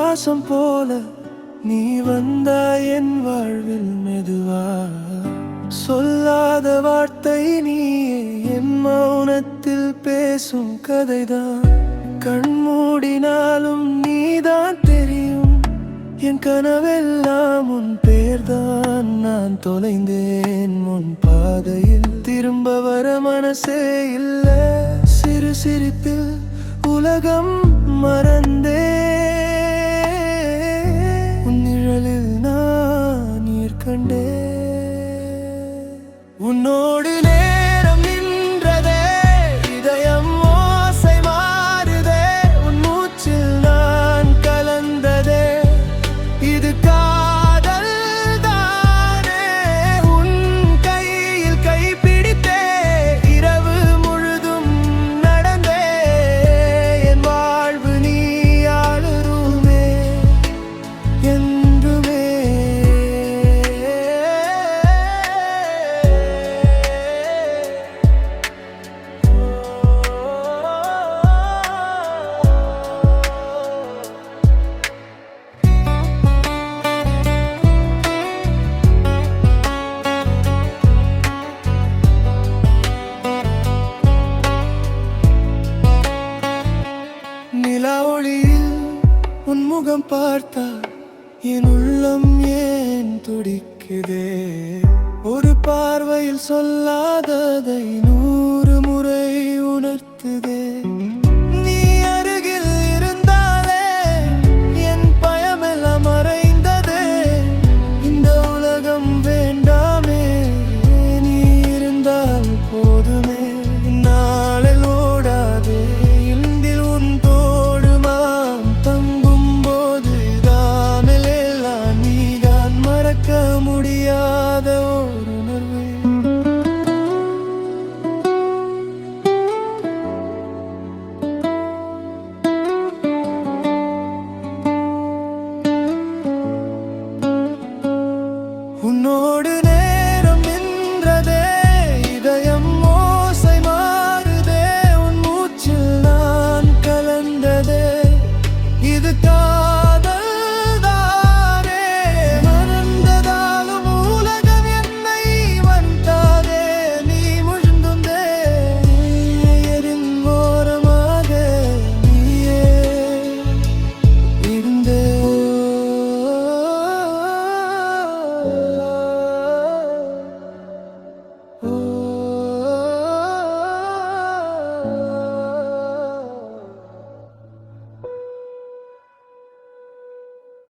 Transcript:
சுவாசம் போல நீ வந்தாய் என் வாழ்வில் மெதுவா. சொல்லாத வார்த்தை நீயே என் மௌனத்தில் பேசும் கதைதான். கண் மூடினாலும் நீதான் தெரியும், என் கனவெல்லாம் உன் பேர்தான். நான் தொலைந்தேன் உன் பாதையில், திரும்ப வர மனசே இல்ல. சிறு சிரிப்பில் உலகம் மறந்தே, உன் நிழலில் நான் நீர் கண்டே. உன்னோடு நேரம் நின்றதே, இதயம் ஓசை மாறுதே. உன் மூச்சில் நான் கலந்ததே, இது காதல் தானே. உன் கையில் கை பிடித்தே, இரவு முழுதும் நடந்தே. என் வாழ்வு நீ ஆளுருமே என்றுமே. நிலா ஒளியில் உன் முகம் பார்த்தால் என் உள்ளம் ஏன் துடிக்குதே. ஒரு பார்வையில் சொல்லாததை 100 முறை உணர்த்துதே.